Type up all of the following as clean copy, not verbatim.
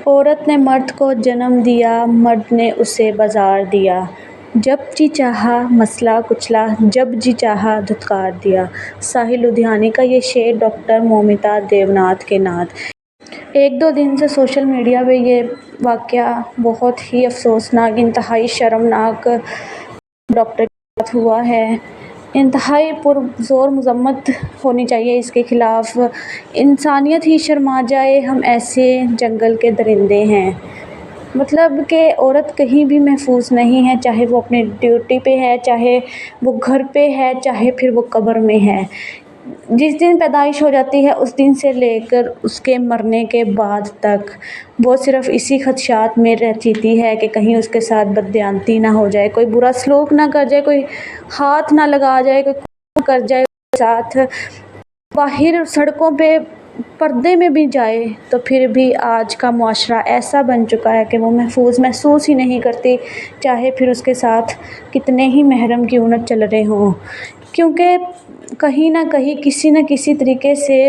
عورت نے مرد کو جنم دیا، مرد نے اسے بازار دیا، جب جی چاہا مسلا کچلا، جب جی چاہا دھتکار دیا۔ ساحل لدھیانوی کا یہ شعر ڈاکٹر مومتا دیوناتھ کے نعت۔ ایک دو دن سے سوشل میڈیا پہ یہ واقعہ بہت ہی افسوسناک، انتہائی شرمناک ڈاکٹر کے ساتھ ہوا ہے۔ انتہائی پرزور مذمت ہونی چاہیے اس کے خلاف۔ انسانیت ہی شرما جائے، ہم ایسے جنگل کے درندے ہیں۔ مطلب کہ عورت کہیں بھی محفوظ نہیں ہے، چاہے وہ اپنی ڈیوٹی پہ ہے، چاہے وہ گھر پہ ہے، چاہے پھر وہ قبر میں ہے۔ جس دن پیدائش ہو جاتی ہے اس دن سے لے کر اس کے مرنے کے بعد تک وہ صرف اسی خدشات میں رہتی ہے کہ کہیں اس کے ساتھ بددیانتی نہ ہو جائے، کوئی برا سلوک نہ کر جائے، کوئی ہاتھ نہ لگا جائے، کوئی کام کر جائے اس کے ساتھ۔ باہر سڑکوں پہ پردے میں بھی جائے تو پھر بھی آج کا معاشرہ ایسا بن چکا ہے کہ وہ محفوظ محسوس ہی نہیں کرتی، چاہے پھر اس کے ساتھ کتنے ہی محرم کیوں نہ چل رہے ہوں، کیونکہ کہیں نہ کہیں کسی نہ کسی طریقے سے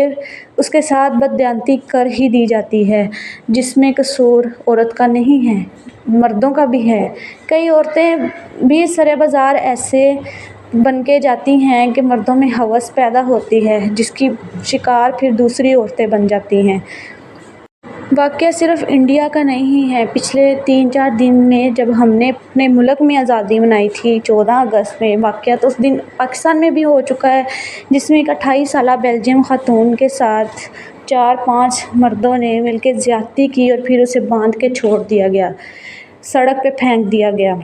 اس کے ساتھ بددیانتی کر ہی دی جاتی ہے، جس میں قصور عورت کا نہیں ہے، مردوں کا بھی ہے۔ کئی عورتیں بھی سرے بازار ایسے بن کے جاتی ہیں کہ مردوں میں ہوس پیدا ہوتی ہے، جس کی شکار پھر دوسری عورتیں بن جاتی ہیں۔ واقعہ صرف انڈیا کا نہیں ہے۔ پچھلے 3-4 دن میں جب ہم نے اپنے ملک میں آزادی منائی تھی 14 اگست میں، واقعہ تو اس دن پاکستان میں بھی ہو چکا ہے، جس میں ایک 28 سالہ بیلجیم خاتون کے ساتھ 4-5 مردوں نے مل کے زیادتی کی اور پھر اسے باندھ کے چھوڑ دیا گیا، سڑک پہ پھینک دیا گیا۔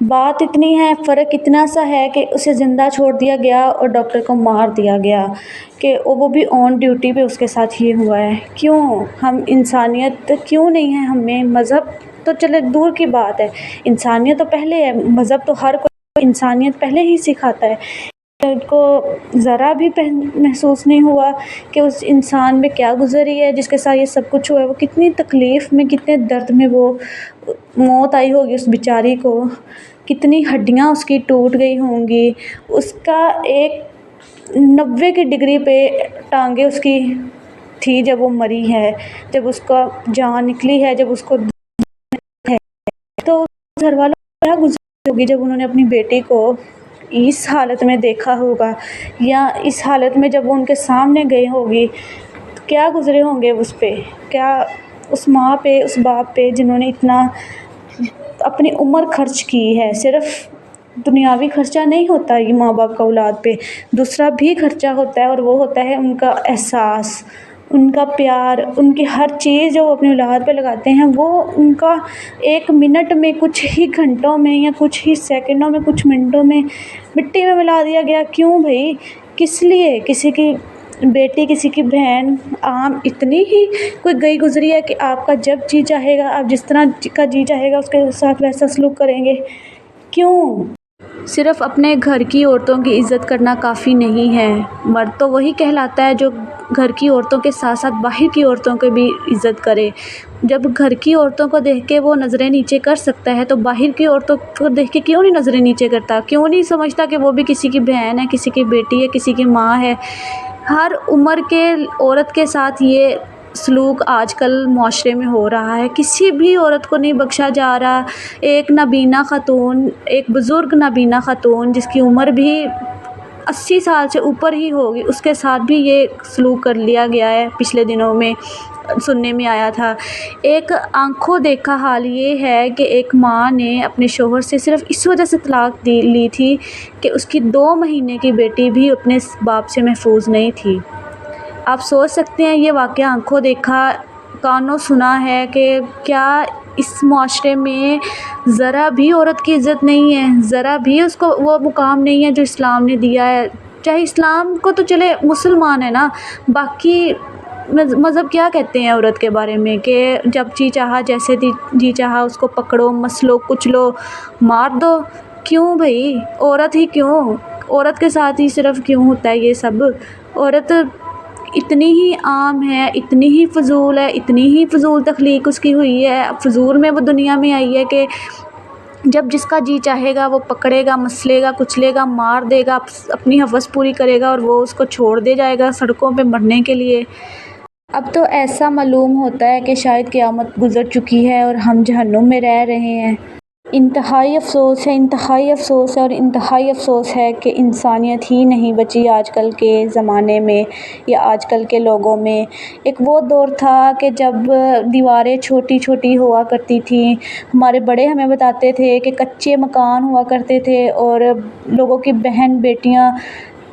بات اتنی ہے، فرق اتنا سا ہے کہ اسے زندہ چھوڑ دیا گیا اور ڈاکٹر کو مار دیا گیا، کہ وہ بھی آن ڈیوٹی پہ اس کے ساتھ یہ ہوا ہے۔ کیوں ہم انسانیت کیوں نہیں ہے ہمیں؟ مذہب تو چلے دور کی بات ہے، انسانیت تو پہلے ہے، مذہب تو ہر کوئی انسانیت پہلے ہی سکھاتا ہے۔ ان کو ذرا بھی محسوس نہیں ہوا کہ اس انسان پہ کیا گزری ہے جس کے ساتھ یہ سب کچھ ہوا ہے، وہ کتنی تکلیف میں، کتنے درد میں وہ موت آئی ہوگی اس بیچاری کو، کتنی ہڈیاں اس کی ٹوٹ گئی ہوں گی، اس کا 90 کی ڈگری پہ ٹانگیں اس کی تھی جب وہ مری ہے، جب اس کا جان نکلی ہے، جب اس کو ہے، تو گھر والوں کو کیا گزری ہوگی جب انہوں نے اپنی بیٹی کو اس حالت میں دیکھا ہوگا، یا اس حالت میں جب وہ ان کے سامنے گئے ہوگی، کیا گزرے ہوں گے اس پہ، کیا اس ماں پہ، اس باپ پہ جنہوں نے اتنا اپنی عمر خرچ کی ہے۔ صرف دنیاوی خرچہ نہیں ہوتا یہ ماں باپ کا اولاد پہ، دوسرا بھی خرچہ ہوتا ہے، اور وہ ہوتا ہے ان کا احساس، ان کا پیار، ان کی ہر چیز جو وہ اپنی اولاد پہ لگاتے ہیں، وہ ان کا 1 منٹ میں، کچھ ہی گھنٹوں میں، یا کچھ ہی سیکنڈوں میں، کچھ منٹوں میں مٹی میں ملا دیا گیا۔ کیوں بھائی؟ کس لیے؟ کسی کی بیٹی، کسی کی بہن عام اتنی ہی کوئی گئی گزری ہے کہ آپ کا جب جی چاہے گا، آپ جس طرح کا جی چاہے گا اس کے ساتھ ویسا سلوک کریں گے؟ کیوں؟ صرف اپنے گھر کی عورتوں کی عزت کرنا کافی نہیں ہے، مرد تو وہی کہلاتا ہے جو گھر کی عورتوں کے ساتھ ساتھ باہر کی عورتوں کی بھی عزت کرے۔ جب گھر کی عورتوں کو دیکھ کے وہ نظریں نیچے کر سکتا ہے تو باہر کی عورتوں کو دیکھ کے کیوں نہیں نظریں نیچے کرتا؟ کیوں نہیں سمجھتا کہ وہ بھی کسی کی بہن ہے، کسی کی بیٹی ہے، کسی کی ماں ہے؟ ہر عمر کے عورت کے ساتھ یہ سلوک آج کل معاشرے میں ہو رہا ہے، کسی بھی عورت کو نہیں بخشا جا رہا۔ ایک نابینا خاتون، ایک بزرگ نابینا خاتون جس کی عمر بھی 80 سال سے اوپر ہی ہوگی، اس کے ساتھ بھی یہ سلوک کر لیا گیا ہے، پچھلے دنوں میں سننے میں آیا تھا۔ ایک آنکھوں دیکھا حال یہ ہے کہ ایک ماں نے اپنے شوہر سے صرف اس وجہ سے طلاق لی تھی کہ اس کی 2 مہینے کی بیٹی بھی اپنے باپ سے محفوظ نہیں تھی۔ آپ سوچ سکتے ہیں یہ واقعہ آنکھوں دیکھا، کانوں سنا ہے کہ کیا اس معاشرے میں ذرا بھی عورت کی عزت نہیں ہے، ذرا بھی اس کو وہ مقام نہیں ہے جو اسلام نے دیا ہے؟ چاہے اسلام کو تو چلے، مسلمان ہے نا، باقی مذہب کیا کہتے ہیں عورت کے بارے میں کہ جب جی چاہا، جیسے جی چاہا اس کو پکڑو، مسلو، کچلو، مار دو؟ کیوں بھائی؟ عورت ہی کیوں؟ عورت کے ساتھ ہی صرف کیوں ہوتا ہے یہ سب؟ عورت اتنی ہی عام ہے، اتنی ہی فضول ہے، اتنی ہی فضول تخلیق اس کی ہوئی ہے، فضول میں وہ دنیا میں آئی ہے کہ جب جس کا جی چاہے گا وہ پکڑے گا، مسلے گا، کچلے گا، مار دے گا، اپنی ہوس پوری کرے گا اور وہ اس کو چھوڑ دے جائے گا سڑکوں پہ مرنے کے لیے۔ اب تو ایسا معلوم ہوتا ہے کہ شاید قیامت گزر چکی ہے اور ہم جہنم میں رہ رہے ہیں۔ انتہائی افسوس ہے، انتہائی افسوس ہے اور انتہائی افسوس ہے کہ انسانیت ہی نہیں بچی آج کل کے زمانے میں یا آج کل کے لوگوں میں۔ ایک وہ دور تھا کہ جب دیواریں چھوٹی چھوٹی ہوا کرتی تھیں، ہمارے بڑے ہمیں بتاتے تھے کہ کچے مکان ہوا کرتے تھے اور لوگوں کی بہن بیٹیاں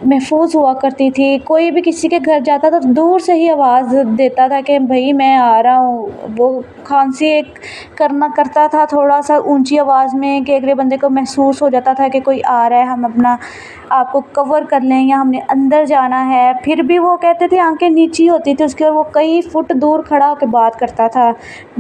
محفوظ ہوا کرتی تھی۔ کوئی بھی کسی کے گھر جاتا تھا تو دور سے ہی آواز دیتا تھا کہ بھائی میں آ رہا ہوں۔ وہ کھانسی ایک کرتا تھا تھوڑا سا اونچی آواز میں کہ اگلے بندے کو محسوس ہو جاتا تھا کہ کوئی آ رہا ہے، ہم اپنا آپ کو کور کر لیں یا ہم نے اندر جانا ہے۔ پھر بھی وہ کہتے تھے آنکھیں نیچی ہوتی تھی اس کی اور وہ کئی فٹ دور کھڑا ہو کے بات کرتا تھا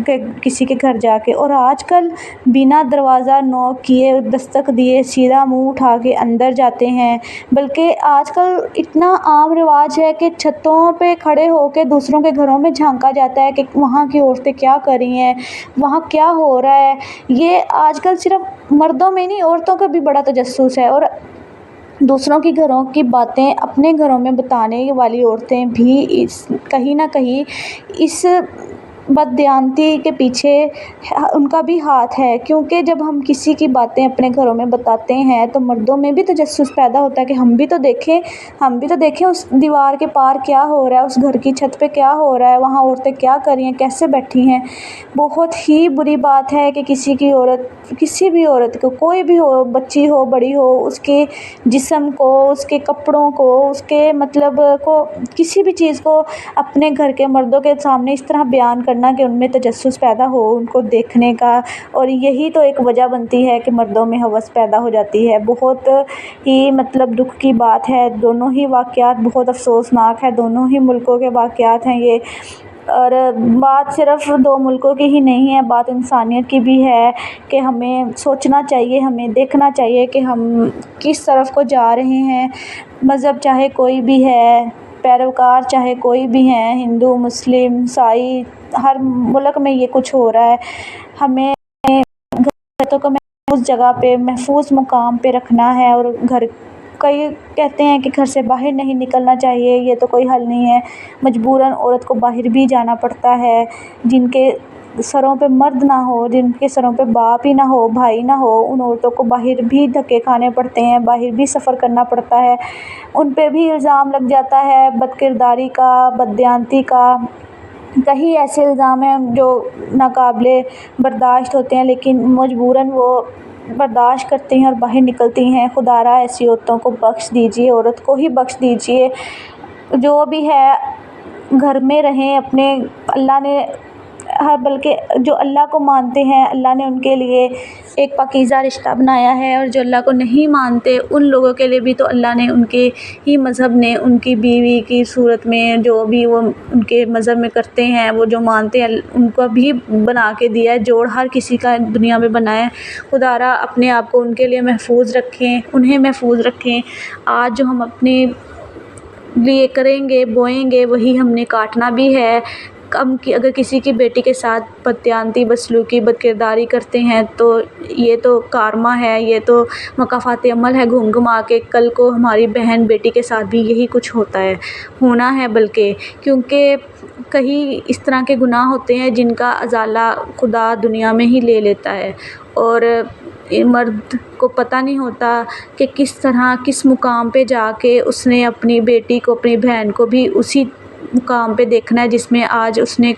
کہ کسی کے گھر جا کے۔ اور آج کل بنا دروازہ نوک کیے، دستک دیے سیدھا منہ اٹھا کے اندر جاتے ہیں۔ بلکہ آج کل اتنا عام رواج ہے کہ چھتوں پہ کھڑے ہو کے دوسروں کے گھروں میں جھانکا جاتا ہے کہ وہاں کی عورتیں کیا کر رہی ہیں، وہاں کیا ہو رہا ہے۔ یہ آج کل صرف مردوں میں نہیں، عورتوں کا بھی بڑا تجسس ہے اور دوسروں کی گھروں کی باتیں اپنے گھروں میں بتانے والی عورتیں بھی کہیں نہ کہیں اس بددیانتی کے پیچھے ان کا بھی ہاتھ ہے، کیونکہ جب ہم کسی کی باتیں اپنے گھروں میں بتاتے ہیں تو مردوں میں بھی تجسس پیدا ہوتا ہے کہ ہم بھی تو دیکھیں اس دیوار کے پار کیا ہو رہا ہے، اس گھر کی چھت پہ کیا ہو رہا ہے، وہاں عورتیں کیا کر رہی ہیں، کیسے بیٹھی ہیں۔ بہت ہی بری بات ہے کہ کسی کی عورت، کسی بھی عورت کو، کوئی بھی ہو، بچی ہو بڑی ہو، اس کے جسم کو، اس کے کپڑوں کو، اس کے مطلب کو، کسی بھی چیز کو اپنے گھر کے مردوں کے سامنے اس طرح بیان کرنا کہ ان میں تجسس پیدا ہو ان کو دیکھنے کا، اور یہی تو ایک وجہ بنتی ہے کہ مردوں میں ہوس پیدا ہو جاتی ہے۔ بہت ہی مطلب دکھ کی بات ہے، دونوں ہی واقعات بہت افسوسناک ہے، دونوں ہی ملکوں کے واقعات ہیں یہ۔ اور بات صرف دو ملکوں کی ہی نہیں ہے، بات انسانیت کی بھی ہے کہ ہمیں سوچنا چاہیے، ہمیں دیکھنا چاہیے کہ ہم کس طرف کو جا رہے ہیں۔ مذہب چاہے کوئی بھی ہے، پیروکار چاہے کوئی بھی ہیں، ہندو، مسلم، عیسائی، ہر ملک میں یہ کچھ ہو رہا ہے۔ ہمیں گھروں کو محفوظ جگہ پہ، محفوظ مقام پہ رکھنا ہے، اور کئی کہتے ہیں کہ گھر سے باہر نہیں نکلنا چاہیے، یہ تو کوئی حل نہیں ہے۔ مجبوراً عورت کو باہر بھی جانا پڑتا ہے، جن کے سروں پہ مرد نہ ہو، جن کے سروں پہ باپ ہی نہ ہو، بھائی نہ ہو، ان عورتوں کو باہر بھی دھکے کھانے پڑتے ہیں، باہر بھی سفر کرنا پڑتا ہے، ان پہ بھی الزام لگ جاتا ہے بد کرداری کا، بددیانتی کا۔ کئی ایسے الزام ہیں جو ناقابل برداشت ہوتے ہیں، لیکن مجبوراً وہ برداشت کرتی ہیں اور باہر نکلتی ہیں۔ خدارا ایسی عورتوں کو بخش دیجیے، عورت کو ہی بخش دیجیے۔ جو بھی ہے گھر میں رہیں اپنے، اللہ نے بلکہ جو اللہ کو مانتے ہیں اللہ نے ان کے لیے ایک پاکیزہ رشتہ بنایا ہے، اور جو اللہ کو نہیں مانتے ان لوگوں کے لیے بھی تو اللہ نے ان کے ہی مذہب نے ان کی بیوی کی صورت میں جو بھی وہ ان کے مذہب میں کرتے ہیں، وہ جو مانتے ہیں ان کو بھی بنا کے دیا ہے، جوڑ ہر کسی کا دنیا میں بنا ہے۔ خدارا اپنے آپ کو ان کے لیے محفوظ رکھیں، انہیں محفوظ رکھیں۔ آج جو ہم اپنے لیے کریں گے، بوئیں گے، وہی ہم نے کاٹنا بھی ہے۔ اگر کسی کی بیٹی کے ساتھ بددیانتی، بدسلوکی، بد کرداری کرتے ہیں تو یہ تو کارما ہے، یہ تو مکافات عمل ہے گھوم گھما کے۔ کل کو ہماری بہن بیٹی کے ساتھ بھی یہی کچھ ہونا ہے، بلکہ کیونکہ کہیں اس طرح کے گناہ ہوتے ہیں جن کا ازالہ خدا دنیا میں ہی لے لیتا ہے، اور مرد کو پتہ نہیں ہوتا کہ کس طرح کس مقام پہ جا کے اس نے اپنی بیٹی کو، اپنی بہن کو بھی اسی مقام پہ دیکھنا ہے جس میں آج اس نے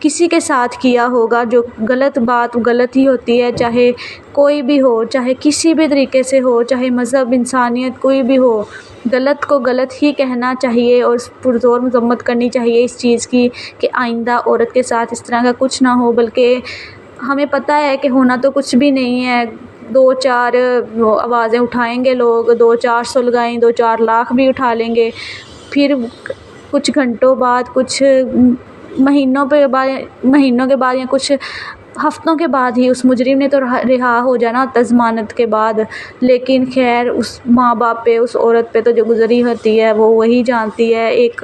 کسی کے ساتھ کیا ہوگا۔ جو غلط بات غلط ہی ہوتی ہے، چاہے کوئی بھی ہو، چاہے کسی بھی طریقے سے ہو، چاہے مذہب، انسانیت کوئی بھی ہو، غلط کو غلط ہی کہنا چاہیے اور پرزور مذمت کرنی چاہیے اس چیز کی کہ آئندہ عورت کے ساتھ اس طرح کا کچھ نہ ہو۔ بلکہ ہمیں پتہ ہے کہ ہونا تو کچھ بھی نہیں ہے، 2-4 آوازیں اٹھائیں گے لوگ، 2-400 لگائیں، 2-4 لاکھ بھی اٹھا لیں گے، پھر کچھ گھنٹوں بعد، کچھ مہینوں کے بعد یا کچھ ہفتوں کے بعد ہی اس مجرم نے تو رہا ہو جانا ہوتا ہے ضمانت کے بعد۔ لیکن خیر اس ماں باپ پہ، اس عورت پہ تو جو گزری ہوتی ہے وہ وہی جانتی ہے۔ ایک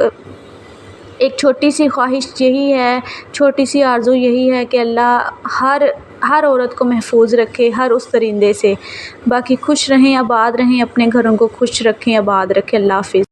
چھوٹی سی خواہش یہی ہے، چھوٹی سی آرزو یہی ہے کہ اللہ ہر عورت کو محفوظ رکھے، ہر اس درندے سے۔ باقی خوش رہیں، آباد رہیں، اپنے گھروں کو خوش رکھیں، آباد رکھیں۔ اللہ حافظ۔